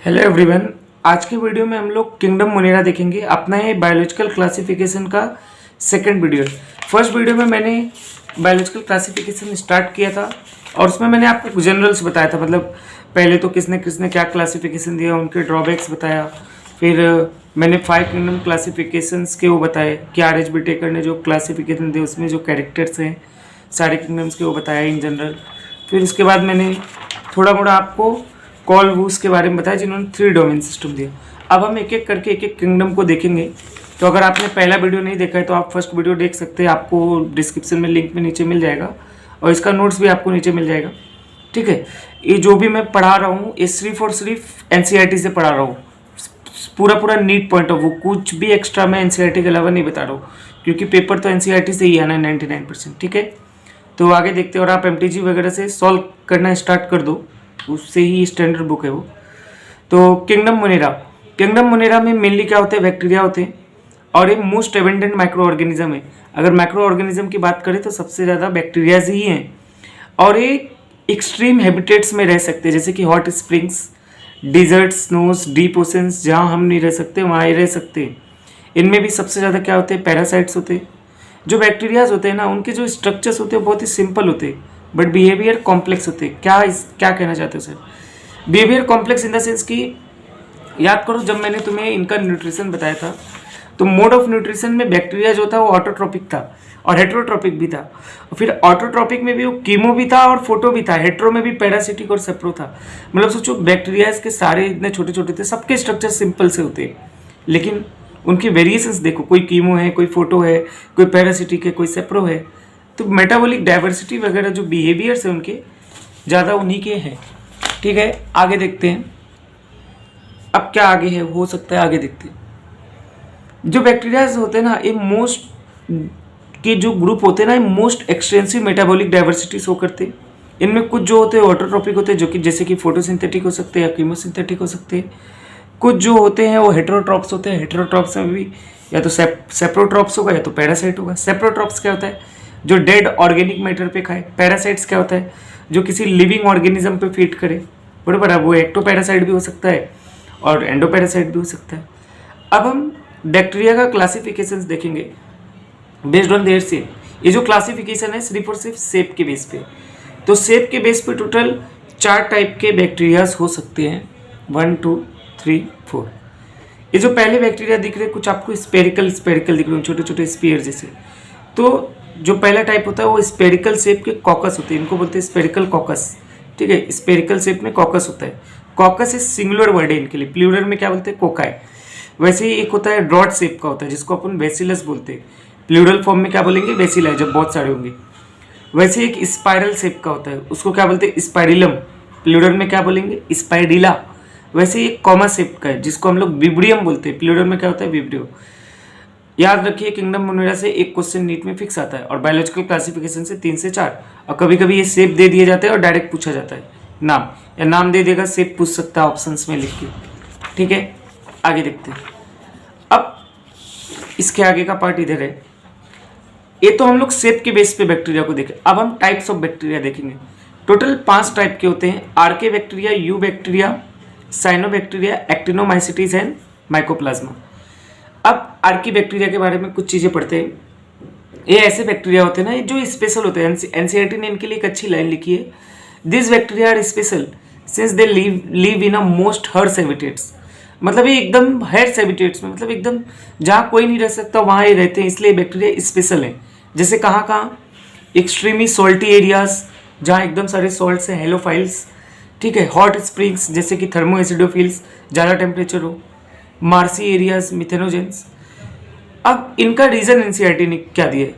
Hello everyone. आज के video में हम लोग किंगडम मोनेरा देखेंगे। अपना ये बायोलॉजिकल क्लासिफिकेशन का सेकंड वीडियो है। फर्स्ट वीडियो में मैंने बायोलॉजिकल क्लासिफिकेशन स्टार्ट किया था और उसमें मैंने आपको जनरल्स बताया था, मतलब पहले तो किसने किसने क्या क्लासिफिकेशन दिया, उनके ड्रॉबैक्स बताया। फिर मैंने 5 किंगडम क्लासिफिकेशंस के वो बताए कि आर एच बिटेकर ने जो क्लासिफिकेशन दिया उसमें जो कैरेक्टर्स हैं सारे किंगडम्स के वो बताया इन जनरल। फिर उसके बाद मैंने थोड़ा मोड़ा आपको कॉल वूस के बारे में बताया जिन्होंने 3 डोमेन सिस्टम दिया। अब हम एक एक करके एक एक किंगडम को देखेंगे। तो अगर आपने पहला वीडियो नहीं देखा है तो आप फर्स्ट वीडियो देख सकते हैं, आपको डिस्क्रिप्शन में लिंक में नीचे मिल जाएगा और इसका नोट्स भी आपको नीचे मिल जाएगा। ठीक है, ये जो भी मैं पढ़ा रहा हूँ ये सिर्फ और सिर्फ एनसीईआरटी से पढ़ा रहा हूँ, पूरा नीट पॉइंट ऑफ व्यू, कुछ भी एक्स्ट्रा मैं एनसीईआरटी के अलावा नहीं बता रहा हूँ क्योंकि पेपर तो एनसीईआरटी से ही आना है 99%। ठीक है, तो आगे देखते हैं और आप एमटीजी वगैरह से सॉल्व करना स्टार्ट कर दो, उससे ही स्टैंडर्ड बुक है वो। तो किंगडम मोनेरा में मेनली क्या होते हैं, बैक्टीरिया होते हैं और ये मोस्ट एबंडेंट माइक्रो ऑर्गेनिज्म है। अगर माइक्रो ऑर्गेनिज्म की बात करें तो सबसे ज़्यादा बैक्टीरियाज ही हैं और ये एक्सट्रीम हैबिटेट्स में रह सकते हैं, जैसे कि hot springs, desert, snows, deep oceans, जहाँ हम नहीं रह सकते वहाँ ये रह सकते हैं। इनमें भी सबसे ज़्यादा क्या होते हैं, पैरासाइट्स होते हैं। जो बैक्टीरियाज होते हैं ना, उनके जो स्ट्रक्चर्स होते हैं बहुत ही सिंपल होते हैं बट बिहेवियर कॉम्प्लेक्स होते हैं। क्या कहना चाहते हो sir? Behaviour complex in the sense कि याद करो जब मैंने तुम्हें इनका न्यूट्रिशन बताया था तो मोड ऑफ न्यूट्रिशन में बैक्टीरिया जो था वो ऑटोट्रोपिक था और हेट्रोट्रोपिक भी था। और फिर ऑटोट्रोपिक में भी वो कीमो भी था और फोटो भी था। हेट्रो में भी पैरासिटिक और सेप्रो था। मतलब सोचो बैक्टीरिया के सारे इतने छोटे छोटे थे, सबके स्ट्रक्चर सिंपल से होते हैं लेकिन उनकी वेरिएशंस देखो, कोई कीमो है, कोई फोटो है, कोई पैरासिटिक है, कोई सेप्रो है। तो मेटाबॉलिक डाइवर्सिटी वगैरह जो बिहेवियर्स है उनके ज़्यादा उन्हीं के हैं। ठीक है, आगे देखते हैं अब क्या आगे है, हो सकता है आगे देखते हैं। जो बैक्टीरियाज होते हैं ना, ये मोस्ट के जो ग्रुप होते हैं ना, ये most extensive metabolic diversity show करते हैं। इनमें कुछ जो होते हैं ऑटोट्रोपिक होते हैं, जो कि जैसे कि फोटोसिंथेटिक हो सकते हैं या कीमोसिंथेटिक हो सकते हैं। कुछ जो होते हैं वो हेट्रोट्रॉप्स होते हैं। हेट्रोट्रॉप्स में भी या तो सेप्रोट्रॉप्स होगा या तो पैरासाइट होगा। सेप्रोट्रॉप्स क्या होता है, जो डेड ऑर्गेनिक मैटर पे खाए। पैरासाइट्स क्या होता है, जो किसी लिविंग ऑर्गेनिज्म पे फीड करे। बराबर है, वो एक्टोपैरासाइट भी हो सकता है और एंडोपैरासाइट भी हो सकता है। अब हम बैक्टीरिया का क्लासिफिकेशन देखेंगे बेस्ड ऑन देयर शेप। ये जो क्लासिफिकेशन है सिर्फ और सिर्फ शेप के बेस पे। तो शेप के बेस पे टोटल 4 टाइप के बैक्टीरियाज हो सकते हैं, 1 2 3 4। ये जो पहले बैक्टीरिया दिख रहे हैं कुछ आपको स्पेरिकल दिख रहे हैं, छोटे छोटे स्पीयर जैसे। तो जो पहला टाइप होता है वो स्पेरिकल शेप के कॉकस होते हैं, इनको बोलते हैं स्पेरिकल कॉकस। ठीक है, स्पेरिकल शेप में कॉकस होता है। कॉकस इज सिंगुलर वर्ड है इनके लिए, प्लूरल में क्या बोलते हैं, कोकाई। वैसे ही एक होता है ड्रॉट शेप का होता है जिसको अपन बेसिलस बोलते हैं, प्लूरल फॉर्म में क्या बोलेंगे, बेसिला, जब बहुत सारे होंगे। वैसे एक स्पाइरल शेप का होता है, उसको क्या बोलते हैं, स्पाइरिलम, प्लूरल में क्या बोलेंगे, स्पाइरिला। वैसे एक कॉमा शेप का है जिसको हम लोग विब्रियम बोलते हैं, प्लूरल में क्या होता है, विब्रियो। याद रखिए किंगडम मोनेरा से एक क्वेश्चन नीट में फिक्स आता है और बायोलॉजिकल क्लासिफिकेशन से 3 से 4। और कभी कभी ये शेप दे दिए जाते हैं और डायरेक्ट पूछा जाता है नाम, या नाम दे देगा, शेप पूछ सकता है ऑप्शंस में लिख के। ठीक है, आगे देखते हैं। अब इसके आगे का पार्ट इधर है। ये तो हम लोग शेप के बेस पे बैक्टीरिया को देखें। अब हम टाइप्स ऑफ बैक्टीरिया देखेंगे। टोटल 5 टाइप के होते हैं, archaebacteria, eubacteria, cyanobacteria, actinomycetes and mycoplasma. अब आर्की बैक्टीरिया के बारे में कुछ चीज़ें पढ़ते हैं। ये ऐसे बैक्टीरिया होते हैं ना जो स्पेशल होते हैं। एनसीईआरटी ने इनके लिए एक अच्छी लाइन लिखी है, this bacteria are special since they live in a most harsh habitats. मतलब ये एकदम हर्स हैबिटेट्स में, मतलब एकदम जहाँ कोई नहीं रह सकता वहाँ ये रहते हैं, इसलिए बैक्टीरिया स्पेशल है। जैसे कहाँ कहाँ, एक्सट्रीमली सॉल्टी एरियाज जहाँ एकदम सारे सॉल्ट्स हैं, हेलोफाइल्स। ठीक है, हॉट स्प्रिंग्स जैसे कि थर्मो एसिडोफिल्स, ज़्यादा टेम्परेचर हो, मार्सी एरियाज, मिथेनोजेंस। अब इनका रीजन एनसीईआरटी ने क्या दिया है,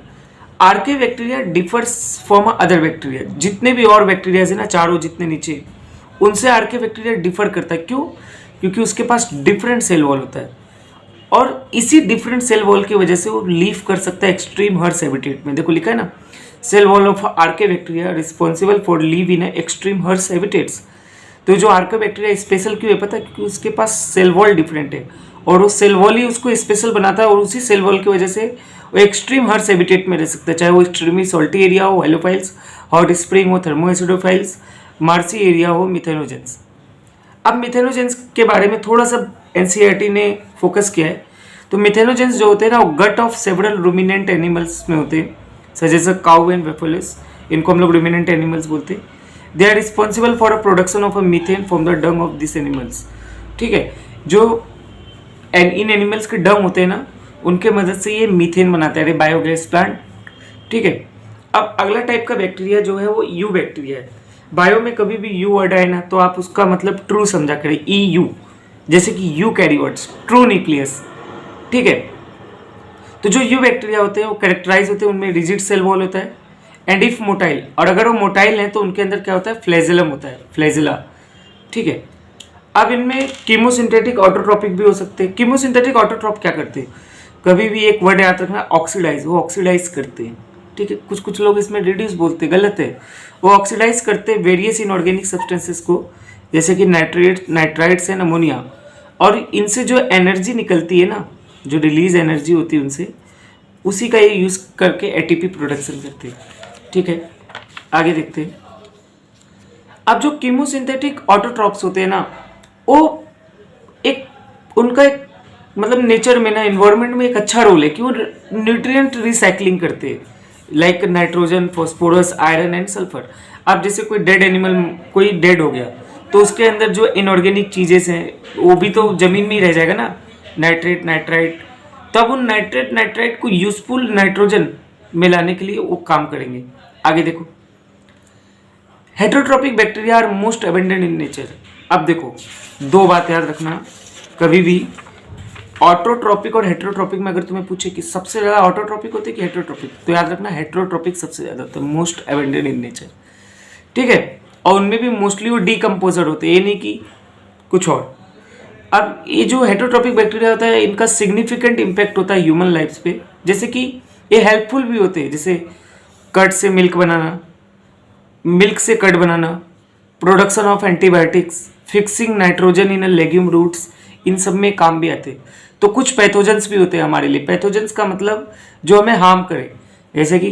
archaebacteria differs from other bacteria. जितने भी और बैक्टीरिया है ना, चारों जितने नीचे, उनसे आर्के बैक्टीरिया डिफर करता है। क्यों? क्योंकि उसके पास डिफरेंट सेल वॉल होता है और इसी डिफरेंट सेल वॉल की वजह से वो लीव कर सकता है एक्सट्रीम हर्स हैबिटेट में। देखो लिखा है ना, cell wall of archaebacteria responsible for live in extreme harsh habitats. तो जो आर्के बैक्टीरिया स्पेशल क्यों है पता है, क्योंकि उसके पास सेल वॉल डिफरेंट है और वो सेल वॉल ही उसको स्पेशल बनाता है और उसी सेल वॉल की वजह से वो एक्सट्रीम हर्स हैबिटेट में रह सकता है, चाहे वो एक्सट्रीमली सॉल्टी एरिया हो, हेलोफाइल्स, हॉट स्प्रिंग हो, थर्मो एसिडोफाइल्स, मार्सी एरिया हो, मिथेनोजेंस। अब मिथेनोजेंस के बारे में थोड़ा सा एनसीईआरटी ने फोकस किया है। तो मिथेनोजेंस जो होते हैं ना, वो gut of several ruminant animals में होते हैं, such as a cow and buffaloes, इनको हम लोग रूमिनेंट एनिमल्स बोलते हैं। They are responsible for a production of a methane from the dung of this animals. ठीक है, जो इन एनिमल्स के डंग होते हैं ना, उनके मदद से ये मीथेन बनाता है बायोगैस प्लांट। ठीक है, अब अगला टाइप का बैक्टीरिया जो है वो यू बैक्टीरिया है। बायो में कभी भी यू वर्ड आए ना तो आप उसका मतलब ट्रू समझा करें, ई यू, जैसे कि यू कैरियोट्स, ट्रू न्यूक्लियस। ठीक है, तो जो यू बैक्टीरिया होते हैं वो कैरेक्टराइज होते हैं, उनमें रिजिड सेल वॉल होता है एंड इफ मोटाइल, और अगर वो मोटाइल हैं तो उनके अंदर क्या होता है, फ्लैजेलम होता है, फ्लैजिला। ठीक है, अब इनमें कीमोसिंथेटिक ऑटोट्रॉपिक भी हो सकते हैं। कीमोसिंथेटिक ऑटोट्रॉप क्या करते हैं, कभी भी एक वर्ड याद रखना, ऑक्सीडाइज, वो ऑक्सीडाइज करते हैं। ठीक है, कुछ लोग इसमें रिड्यूस बोलते हैं, गलत है, वो ऑक्सीडाइज करते हैं वेरियस इनऑर्गेनिक सब्सटेंसेस को, जैसे कि नाइट्राइट्स एंड अमोनिया, और इनसे जो एनर्जी निकलती है ना, जो रिलीज एनर्जी होती है उनसे, उसी का ये यूज़ करके एटीपी प्रोडक्शन करते हैं। ठीक है, आगे देखते हैं। अब जो कीमोसिंथेटिक ऑटोट्रॉप्स होते हैं ना, वो उनका एक मतलब नेचर में ना, इन्वायरमेंट में एक अच्छा रोल है कि वो न्यूट्रिएंट रिसाइकलिंग करते हैं, like nitrogen, phosphorus, iron and sulphur. अब जैसे कोई डेड एनिमल, कोई डेड हो गया तो उसके अंदर जो इनऑर्गेनिक चीज़ें हैं वो भी तो ज़मीन में ही रह जाएगा ना, नाइट्रेट, नाइट्राइट, तब उन नाइट्रेट, नाइट्राइट को यूजफुल नाइट्रोजन में लाने के लिए वो काम करेंगे। आगे देखो, heterotrophic bacteria are most abundant in nature. अब देखो, दो बात याद रखना, कभी भी ऑटोट्रॉपिक और हेटेरोट्रॉपिक में अगर तुम्हें पूछे कि सबसे ज़्यादा ऑटोट्रॉपिक होते हैं कि हेटेरोट्रॉपिक, तो याद रखना हेटेरोट्रॉपिक सबसे ज़्यादा होता है, मोस्ट अबेंडेंट इन नेचर। ठीक है, और उनमें भी मोस्टली वो डीकम्पोजर होते हैं, ये नहीं कि कुछ और। अब ये जो हेटेरोट्रॉपिक बैक्टीरिया होता है, इनका सिग्निफिकेंट इम्पैक्ट होता है ह्यूमन लाइफ्स पे, जैसे कि ये हेल्पफुल भी होते हैं, जैसे कर्ड से मिल्क बनाना, मिल्क से कर्ड बनाना, production of antibiotics, fixing nitrogen in legume roots, इन सब में काम भी आते हैं। तो कुछ पैथोजेंस भी होते हैं हमारे लिए। पैथोजेंस का मतलब जो हमें हार्म करे, जैसे कि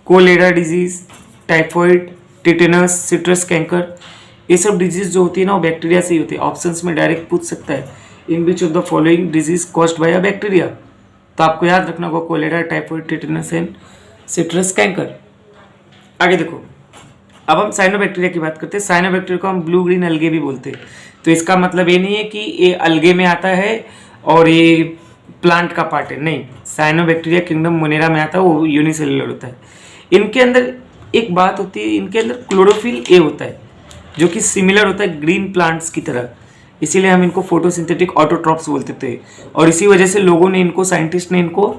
cholera disease, typhoid, tetanus, citrus canker, ये सब डिजीज जो होती है ना, वो बैक्टीरिया से ही होती है। ऑप्शंस में डायरेक्ट पूछ सकता है, in which of the following disease caused by a bacteria, तो आपको याद रखना होगा cholera, typhoid, tetanus and citrus canker. आगे देखो, अब हम साइनोबैक्टीरिया की बात करते हैं। साइनोबैक्टीरिया को हम ब्लू ग्रीन अलगे भी बोलते हैं। तो इसका मतलब ये नहीं है कि ये अलगे में आता है और ये प्लांट का पार्ट है, नहीं। साइनोबैक्टीरिया किंगडम मोनेरा में आता है, वो यूनिसेलुलर होता है। इनके अंदर एक बात होती है, इनके अंदर क्लोरोफिल ए होता है, जो कि सिमिलर होता है ग्रीन प्लांट्स की तरह, इसीलिए हम इनको फोटोसिंथेटिक ऑटोट्रॉप्स बोलते थे। और इसी वजह से लोगों ने इनको, साइंटिस्ट ने इनको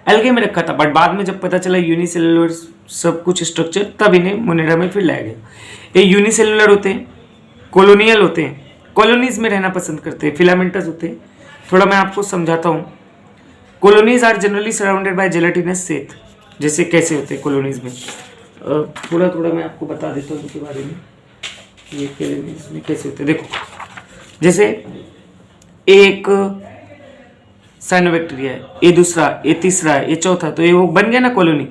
अलगे में रखा था, बट बाद में जब पता चला यूनिसेलुलर सब कुछ स्ट्रक्चर, तब इन्हें मोनेरा में फिर लाया गया। ये यूनिसेलुलर होते हैं, कॉलोनियल होते हैं, कॉलोनीज में रहना पसंद करते हैं, फिलामेंटस होते हैं। थोड़ा मैं आपको समझाता हूँ। Colonies are generally surrounded by gelatinous sheath. जैसे कैसे होते हैं कॉलोनीज में, थोड़ा थोड़ा मैं आपको बता देता हूँ उनके बारे में, ये कॉलोनीज में कैसे होते हैं। देखो, जैसे एक साइनोबैक्टीरिया है, ये दूसरा, ये तीसरा है, ये चौथा, तो ये वो बन गया ना कॉलोनी।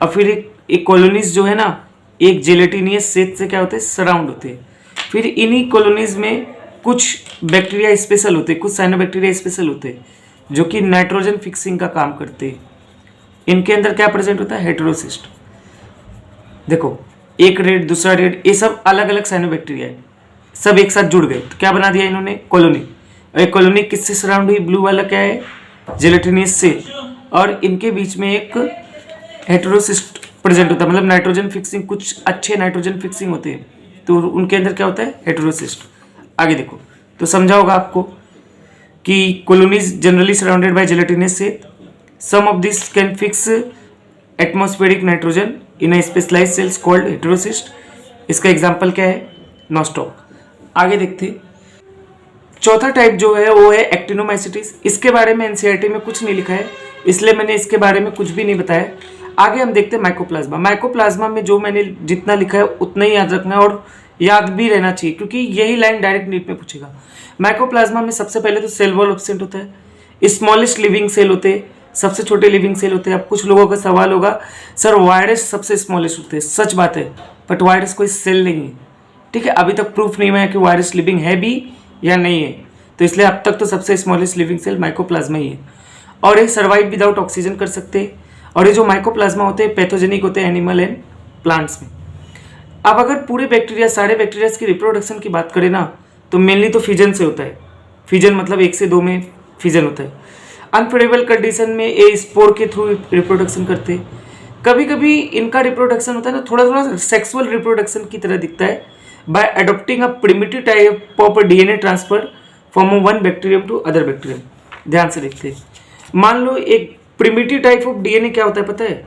और फिर एक कॉलोनीज जो है ना, एक जेलेटिनियस सेथ से क्या होते हैं, सराउंड होते हैं। फिर इन्हीं कॉलोनीज में कुछ बैक्टीरिया स्पेशल होते हैं, कुछ साइनोबैक्टीरिया स्पेशल होते हैं, जो कि नाइट्रोजन फिक्सिंग का काम करते हैं। इनके अंदर क्या प्रेजेंट होता है, हेटेरोसिस्ट। देखो, एक रेड, दूसरा रेड, ये सब अलग अलग साइनोबैक्टीरिया है, सब एक साथ जुड़ गए तो क्या बना दिया इन्होंने, कॉलोनी। और एक कॉलोनी किससे सराउंड हुई, ब्लू वाला क्या है, जेलेटिनियस से, और इनके बीच में एक हेटेरोसिस्ट प्रेजेंट होता है, मतलब नाइट्रोजन फिक्सिंग, कुछ अच्छे नाइट्रोजन फिक्सिंग होते हैं, तो उनके अंदर क्या होता है, हेटेरोसिस्ट। आगे देखो, तो समझा होगा आपको कि colonies generally surrounded by gelatinous से, some of this can fix atmospheric nitrogen in a specialised cells called heterocyst. इसका एग्जांपल क्या है, नॉस्टॉक। आगे देखते, चौथा टाइप जो है वो है एक्टिनोमाइसिटिस। इसके बारे में एनसीईआरटी में कुछ नहीं लिखा है, इसलिए मैंने इसके बारे में कुछ भी नहीं बताया। आगे हम देखते हैं माइकोप्लाज्मा। माइकोप्लाज्मा में जो मैंने जितना लिखा है उतना ही याद रखना है, और याद भी रहना चाहिए, क्योंकि यही लाइन डायरेक्ट नीट में पूछेगा। माइकोप्लाज्मा में सबसे पहले तो सेल वॉल एब्सेंट होता है, स्मॉलेस्ट लिविंग सेल होते हैं, सबसे छोटे लिविंग सेल होते हैं। अब कुछ लोगों का सवाल होगा, सर वायरस सबसे स्मॉलेस्ट होते हैं, सच बात है, बट वायरस कोई सेल नहीं है, ठीक है, अभी तक प्रूफ नहीं हुआ है कि वायरस लिविंग है भी या नहीं है, तो इसलिए अब तक तो सबसे स्मॉलेस्ट लिविंग सेल माइकोप्लाज्मा ही है। और ये सर्वाइव विदाउट ऑक्सीजन कर सकते हैं। और ये जो माइकोप्लाज्मा होते हैं पैथोजेनिक होते हैं एनिमल एंड प्लांट्स में। अब अगर पूरे बैक्टीरिया सारे बैक्टीरियाज की रिप्रोडक्शन की बात करें ना, तो मेनली तो फिजन से होता है। फिजन मतलब 1 से 2 में फिजन होता है। अनफेवरेबल कंडीशन में ये स्पोर के थ्रू रिप्रोडक्शन करते हैं। कभी कभी इनका रिप्रोडक्शन होता है ना थोड़ा थोड़ा सेक्सुअल रिप्रोडक्शन की तरह दिखता है, by adopting a primitive type of DNA transfer from one bacterium to other bacterium. ध्यान से देखते हैं। मान लो एक प्रिमिटिव टाइप ऑफ डीएनए क्या होता है पता है?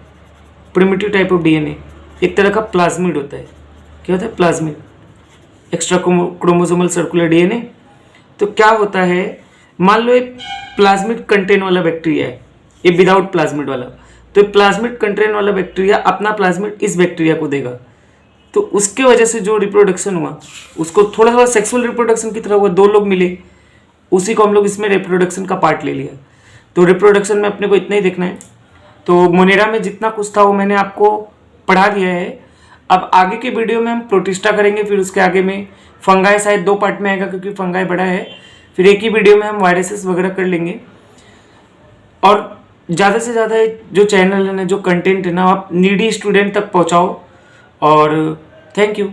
प्रिमिटिव टाइप ऑफ डीएनए एक तरह का प्लाज्मिड होता है। क्या होता है? Plasmid, extra chromosomal circular DNA. तो क्या होता है, मान लो एक प्लाज्मिड कंटेन वाला बैक्टीरिया है, ये विदाउट प्लाज्मिड वाला, तो प्लाज्मिड कंटेन वाला बैक्टीरिया अपना प्लाज्मिड इस बैक्टीरिया को देगा, तो उसके वजह से जो रिप्रोडक्शन हुआ उसको थोड़ा थोड़ा सेक्सुअल रिप्रोडक्शन की तरह हुआ। 2 लोग मिले, उसी को हम लोग इसमें रिप्रोडक्शन का पार्ट ले लिया। तो रिप्रोडक्शन में अपने को इतना ही देखना है। तो मोनेरा में जितना कुछ था वो मैंने आपको पढ़ा दिया है। अब आगे के वीडियो में हम प्रोटिस्टा करेंगे, फिर उसके आगे में फंगाई शायद 2 पार्ट में आएगा क्योंकि फंगाई बड़ा है। फिर एक ही वीडियो में हम वायरसेस वगैरह कर लेंगे। और ज़्यादा से ज़्यादा जो चैनल है ना, जो कंटेंट है ना, आप नीडी स्टूडेंट तक पहुँचाओ। और थैंक यू।